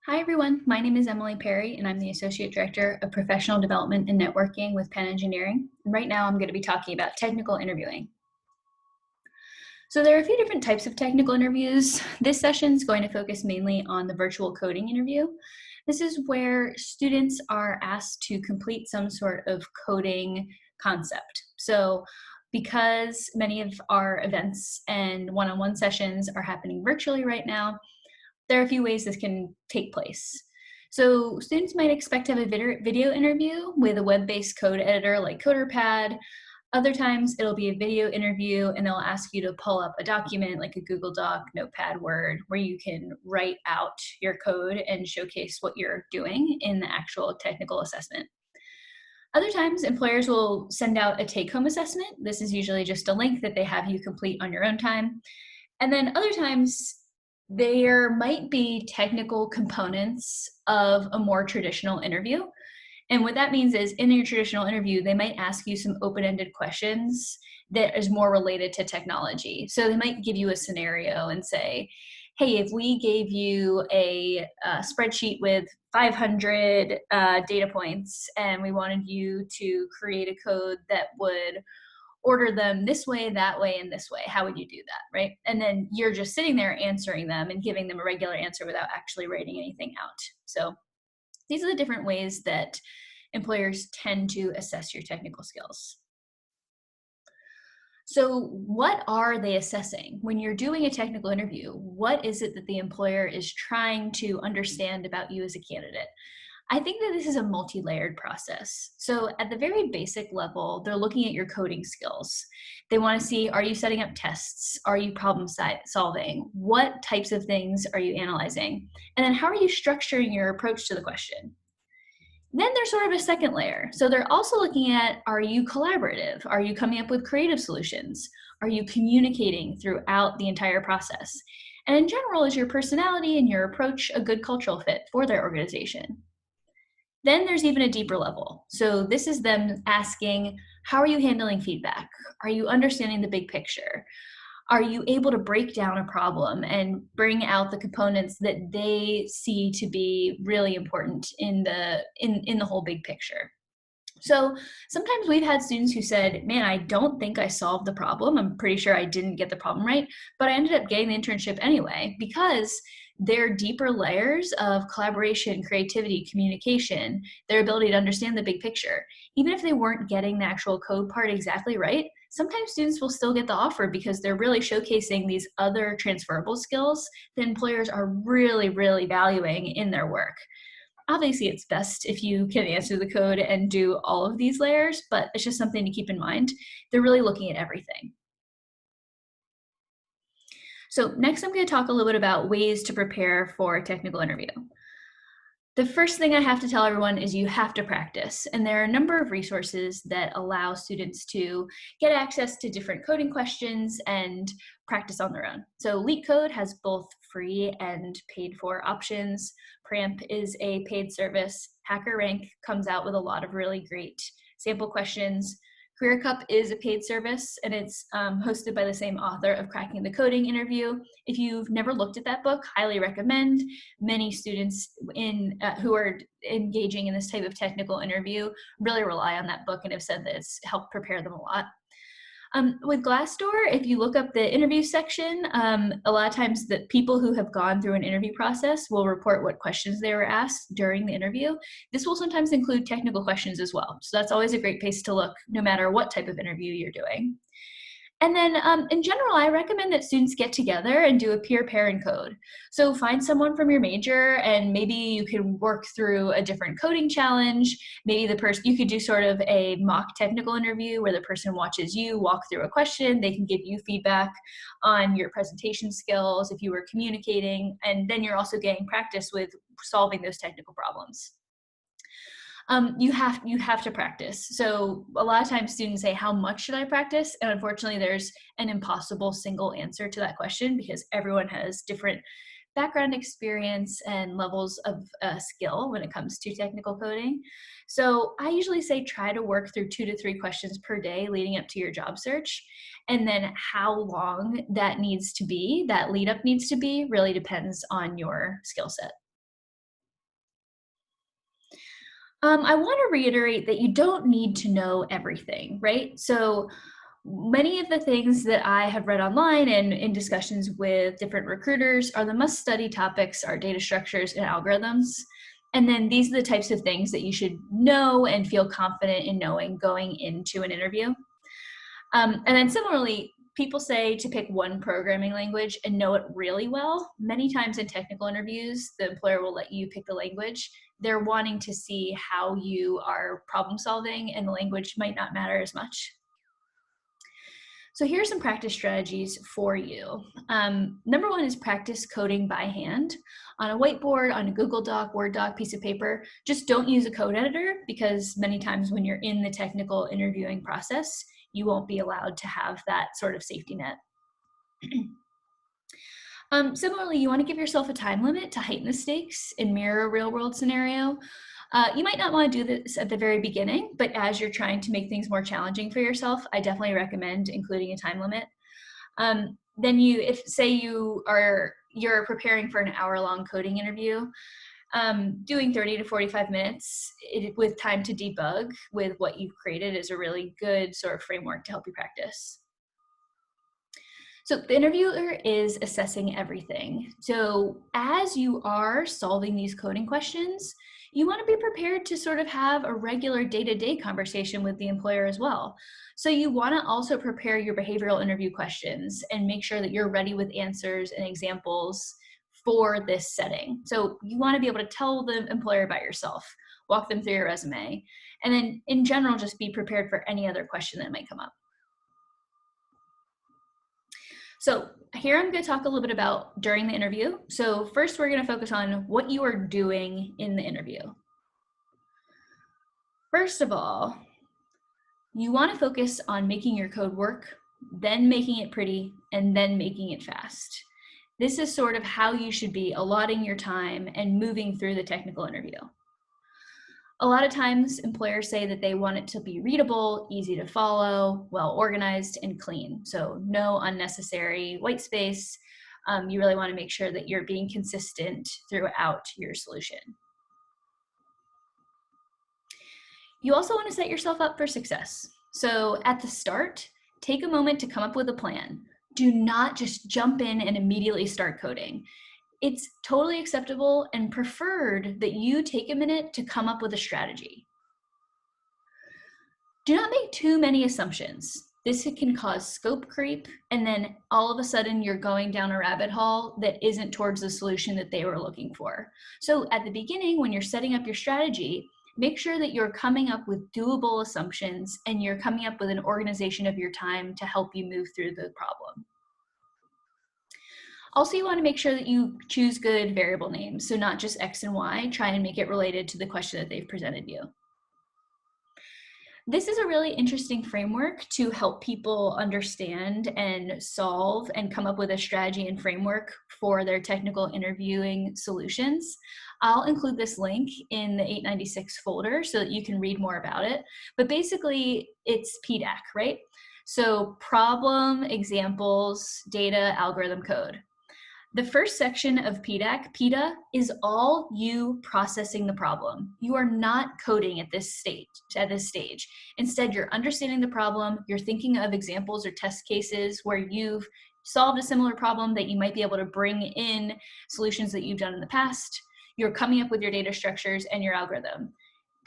Hi, everyone. My name is Emily Perry, and I'm the Associate Director of Professional Development and Networking with Penn Engineering. And right now, I'm going to be talking about technical interviewing. So there are a few different types of technical interviews. This session is going to focus mainly on the virtual coding interview. This is where students are asked to complete some sort of coding concept. So because many of our events and one-on-one sessions are happening virtually right now, there are a few ways this can take place. So students might expect to have a video interview with a web-based code editor like CoderPad. Other times it'll be a video interview and they'll ask you to pull up a document like a Google Doc, Notepad, Word, where you can write out your code and showcase what you're doing in the actual technical assessment. Other times, employers will send out a take-home assessment. This is usually just a link that they have you complete on your own time. And then other times, there might be technical components of a more traditional interview. And what that means is in your traditional interview, they might ask you some open-ended questions that is more related to technology. So they might give you a scenario and say, hey, if we gave you a spreadsheet with 500 data points and we wanted you to create a code that would order them this way, that way, and this way, how would you do that, right? And then you're just sitting there answering them and giving them a regular answer without actually writing anything out. So these are the different ways that employers tend to assess your technical skills. So what are they assessing? When you're doing a technical interview, what is it that the employer is trying to understand about you as a candidate? I think that this is a multi-layered process. So at the very basic level, they're looking at your coding skills. They want to see, are you setting up tests? Are you problem solving? What types of things are you analyzing? And then how are you structuring your approach to the question? Then there's sort of a second layer. So they're also looking at, are you collaborative? Are you coming up with creative solutions? Are you communicating throughout the entire process? And in general, is your personality and your approach a good cultural fit for their organization? Then there's even a deeper level. So this is them asking, how are you handling feedback? Are you understanding the big picture? Are you able to break down a problem and bring out the components that they see to be really important in the whole big picture? So sometimes we've had students who said, man, I don't think I solved the problem. I'm pretty sure I didn't get the problem right, but I ended up getting the internship anyway because their deeper layers of collaboration, creativity, communication, their ability to understand the big picture. Even if they weren't getting the actual code part exactly right, sometimes students will still get the offer because they're really showcasing these other transferable skills that employers are really, really valuing in their work. Obviously, it's best if you can answer the code and do all of these layers, but it's just something to keep in mind. They're really looking at everything. So next, I'm going to talk a little bit about ways to prepare for a technical interview. The first thing I have to tell everyone is you have to practice. And there are a number of resources that allow students to get access to different coding questions and practice on their own. So LeetCode has both free and paid for options. Pramp is a paid service. HackerRank comes out with a lot of really great sample questions. CareerCup is a paid service, and it's hosted by the same author of Cracking the Coding Interview. If you've never looked at that book, highly recommend. Many students who are engaging in this type of technical interview really rely on that book and have said that it's helped prepare them a lot. With Glassdoor, if you look up the interview section, a lot of times the people who have gone through an interview process will report what questions they were asked during the interview. This will sometimes include technical questions as well. So that's always a great place to look no matter what type of interview you're doing. And then in general, I recommend that students get together and do a peer pair and code. So find someone from your major and maybe you can work through a different coding challenge. Maybe you could do sort of a mock technical interview where the person watches you walk through a question. They can give you feedback on your presentation skills if you were communicating, and then you're also getting practice with solving those technical problems. You have to practice. So a lot of times students say, how much should I practice? And unfortunately, there's an impossible single answer to that question because everyone has different background experience and levels of skill when it comes to technical coding. So I usually say try to work through 2 to 3 questions per day leading up to your job search. And then how long that lead up needs to be, really depends on your skill set. I want to reiterate that you don't need to know everything, right? So many of the things that I have read online and in discussions with different recruiters are the must study topics are data structures and algorithms. And then these are the types of things that you should know and feel confident in knowing going into an interview. And then similarly, people say to pick one programming language and know it really well. Many times in technical interviews, the employer will let you pick the language. They're wanting to see how you are problem solving, and the language might not matter as much. So here's some practice strategies for you. Number one is practice coding by hand on a whiteboard, on a Google Doc, Word doc, piece of paper. Just don't use a code editor, because many times when you're in the technical interviewing process, you won't be allowed to have that sort of safety net. Similarly, you want to give yourself a time limit to heighten the stakes and mirror a real world scenario. You might not want to do this at the very beginning, but as you're trying to make things more challenging for yourself, I definitely recommend including a time limit. Then if say you're preparing for an hour-long coding interview, doing 30 to 45 minutes with time to debug with what you've created is a really good sort of framework to help you practice. So the interviewer is assessing everything. So as you are solving these coding questions, you want to be prepared to sort of have a regular day-to-day conversation with the employer as well. So you want to also prepare your behavioral interview questions and make sure that you're ready with answers and examples for this setting. So you want to be able to tell the employer about yourself, walk them through your resume, and then in general, just be prepared for any other question that might come up. So here I'm going to talk a little bit about during the interview. So first we're going to focus on what you are doing in the interview. First of all, you want to focus on making your code work, then making it pretty, and then making it fast. This is sort of how you should be allotting your time and moving through the technical interview. A lot of times employers say that they want it to be readable, easy to follow, well organized, and clean. So no unnecessary white space. You really want to make sure that you're being consistent throughout your solution. You also want to set yourself up for success. So at the start, take a moment to come up with a plan. Do not just jump in and immediately start coding. It's totally acceptable and preferred that you take a minute to come up with a strategy. Do not make too many assumptions. This can cause scope creep, and then all of a sudden you're going down a rabbit hole that isn't towards the solution that they were looking for. So at the beginning, when you're setting up your strategy, make sure that you're coming up with doable assumptions and you're coming up with an organization of your time to help you move through the problem. Also, you want to make sure that you choose good variable names, so not just X and Y. Try and make it related to the question that they've presented you. This is a really interesting framework to help people understand and solve and come up with a strategy and framework for their technical interviewing solutions. I'll include this link in the 896 folder so that you can read more about it. But basically, it's PDAC, right? So problem, examples, data, algorithm, code. The first section of PDAC, PIDA, is all you processing the problem. You are not coding at this stage. Instead, you're understanding the problem, you're thinking of examples or test cases where you've solved a similar problem that you might be able to bring in solutions that you've done in the past. You're coming up with your data structures and your algorithm.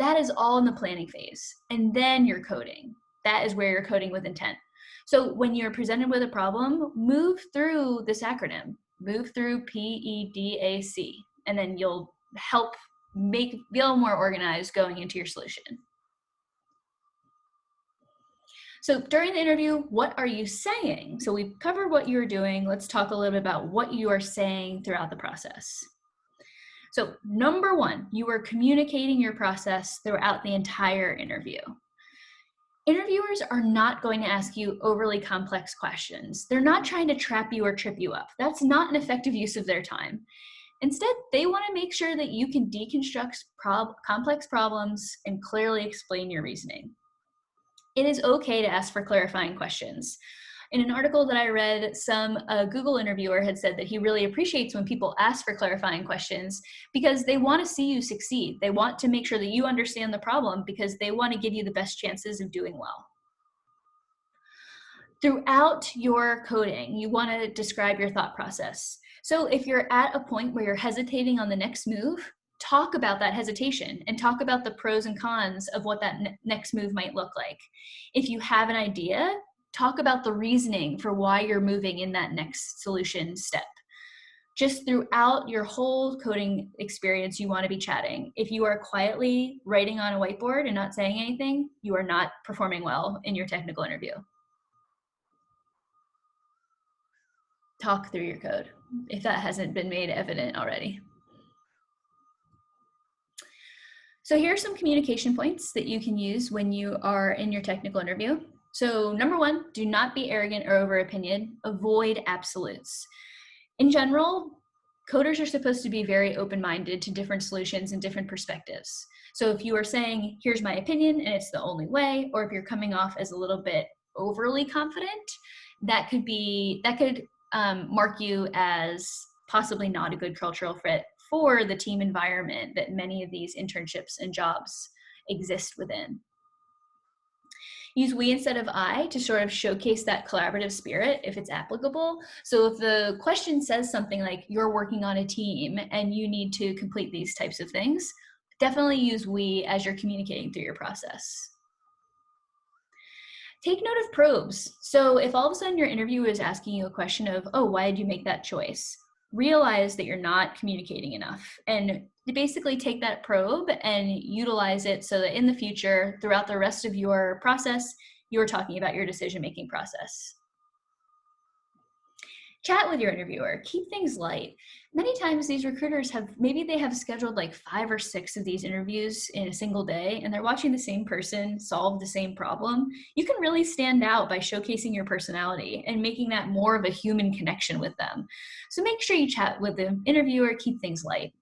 That is all in the planning phase. And then you're coding. That is where you're coding with intent. So when you're presented with a problem, move through this acronym. Move through PEDAC, and then you'll help feel more organized going into your solution. So during the interview, what are you saying? So we've covered what you're doing. Let's talk a little bit about what you are saying throughout the process. So number one, you are communicating your process throughout the entire interview. Interviewers are not going to ask you overly complex questions. They're not trying to trap you or trip you up. That's not an effective use of their time. Instead, they want to make sure that you can deconstruct complex problems and clearly explain your reasoning. It is okay to ask for clarifying questions. In an article that I read, a Google interviewer had said that he really appreciates when people ask for clarifying questions because they want to see you succeed. They want to make sure that you understand the problem because they want to give you the best chances of doing well. Throughout your coding, you want to describe your thought process. So if you're at a point where you're hesitating on the next move, talk about that hesitation and talk about the pros and cons of what that next move might look like. If you have an idea, talk about the reasoning for why you're moving in that next solution step. Just throughout your whole coding experience, you want to be chatting. If you are quietly writing on a whiteboard and not saying anything, you are not performing well in your technical interview. Talk through your code, if that hasn't been made evident already. So here are some communication points that you can use when you are in your technical interview. So number one, do not be arrogant or over opinion. Avoid absolutes. In general, coders are supposed to be very open-minded to different solutions and different perspectives. So if you are saying, here's my opinion and it's the only way, or if you're coming off as a little bit overly confident, that could mark you as possibly not a good cultural fit for the team environment that many of these internships and jobs exist within. Use we instead of I to sort of showcase that collaborative spirit if it's applicable. So if the question says something like you're working on a team and you need to complete these types of things, definitely use we as you're communicating through your process. Take note of probes. So if all of a sudden your interviewer is asking you a question of, oh, why did you make that choice? Realize that you're not communicating enough and basically take that probe and utilize it so that in the future, throughout the rest of your process, you're talking about your decision-making process. Chat with your interviewer, keep things light. Many times these recruiters maybe they have scheduled like 5 or 6 of these interviews in a single day and they're watching the same person solve the same problem. You can really stand out by showcasing your personality and making that more of a human connection with them. So make sure you chat with the interviewer, keep things light.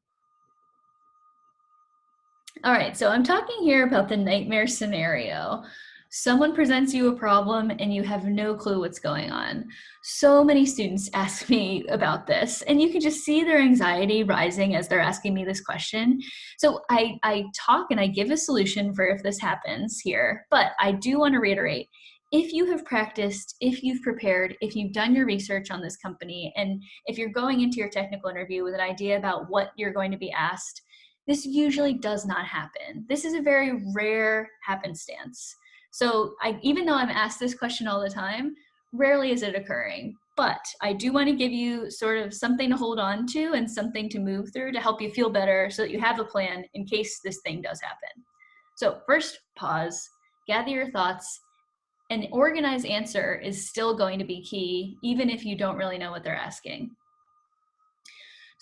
All right, so I'm talking here about the nightmare scenario. Someone presents you a problem and you have no clue what's going on. So many students ask me about this, and you can just see their anxiety rising as they're asking me this question. So I talk and I give a solution for if this happens here, but I do want to reiterate, if you have practiced, if you've prepared, if you've done your research on this company, and if you're going into your technical interview with an idea about what you're going to be asked, this usually does not happen. This is a very rare happenstance. So even though I'm asked this question all the time, rarely is it occurring. But I do want to give you sort of something to hold on to and something to move through to help you feel better so that you have a plan in case this thing does happen. So first, pause, gather your thoughts. An organized answer is still going to be key, even if you don't really know what they're asking.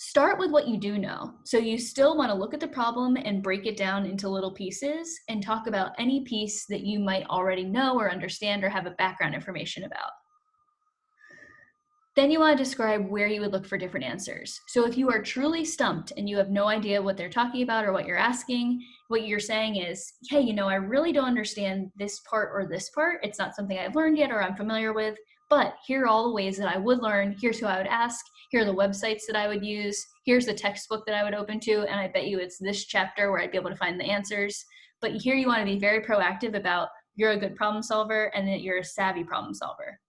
Start with what you do know. So you still want to look at the problem and break it down into little pieces and talk about any piece that you might already know or understand or have a background information about. Then you want to describe where you would look for different answers. So if you are truly stumped and you have no idea what they're talking about or what you're asking, what you're saying is, hey, I really don't understand this part or this part. It's not something I've learned yet or I'm familiar with, but here are all the ways that I would learn. Here's who I would ask. Here are the websites that I would use. Here's the textbook that I would open to. And I bet you it's this chapter where I'd be able to find the answers. But here you want to be very proactive about you're a good problem solver and that you're a savvy problem solver.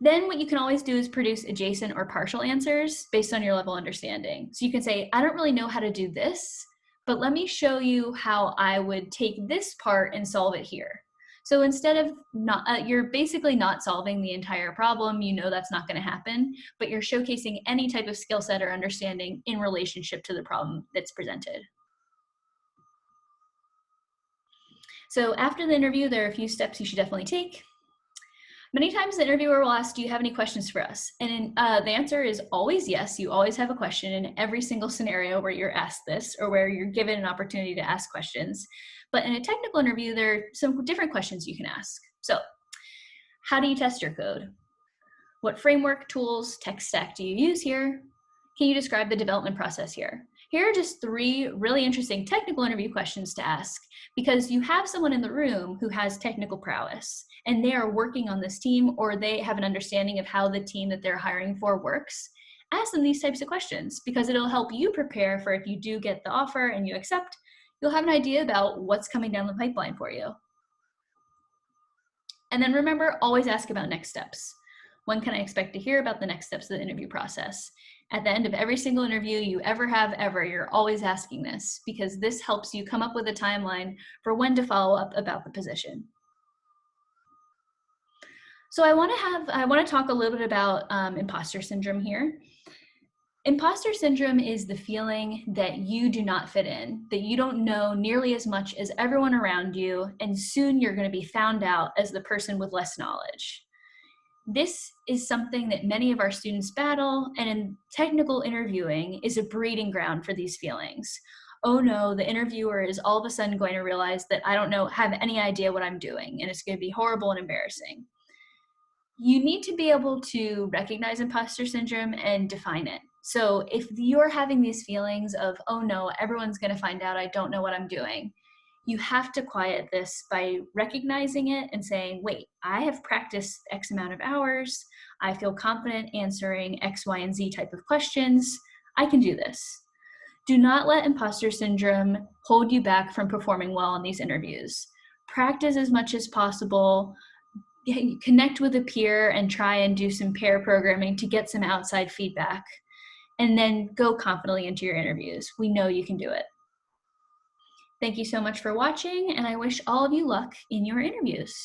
Then what you can always do is produce adjacent or partial answers based on your level of understanding. So you can say, I don't really know how to do this, but let me show you how I would take this part and solve it here. So instead of you're basically not solving the entire problem, that's not going to happen, but you're showcasing any type of skill set or understanding in relationship to the problem that's presented. So after the interview, there are a few steps you should definitely take. Many times the interviewer will ask, do you have any questions for us? And the answer is always yes. You always have a question in every single scenario where you're asked this or where you're given an opportunity to ask questions. But in a technical interview, there are some different questions you can ask. So how do you test your code? What framework, tools, tech stack do you use here? Can you describe the development process here? Here are just 3 really interesting technical interview questions to ask, because you have someone in the room who has technical prowess and they are working on this team, or they have an understanding of how the team that they're hiring for works. Ask them these types of questions because it'll help you prepare for if you do get the offer and you accept, you'll have an idea about what's coming down the pipeline for you. And then remember, always ask about next steps. When can I expect to hear about the next steps of the interview process? At the end of every single interview you ever have ever, you're always asking this because this helps you come up with a timeline for when to follow up about the position. So I want to talk a little bit about imposter syndrome here. Imposter syndrome is the feeling that you do not fit in, that you don't know nearly as much as everyone around you, and soon you're going to be found out as the person with less knowledge. This is something that many of our students battle, and in technical interviewing is a breeding ground for these feelings. Oh no, the interviewer is all of a sudden going to realize that I don't have any idea what I'm doing, and it's going to be horrible and embarrassing. You need to be able to recognize imposter syndrome and define it. So if you're having these feelings of, oh no, everyone's going to find out I don't know what I'm doing, you have to quiet this by recognizing it and saying, wait, I have practiced X amount of hours. I feel confident answering X, Y, and Z type of questions. I can do this. Do not let imposter syndrome hold you back from performing well in these interviews. Practice as much as possible. Connect with a peer and try and do some pair programming to get some outside feedback. And then go confidently into your interviews. We know you can do it. Thank you so much for watching, and I wish all of you luck in your interviews.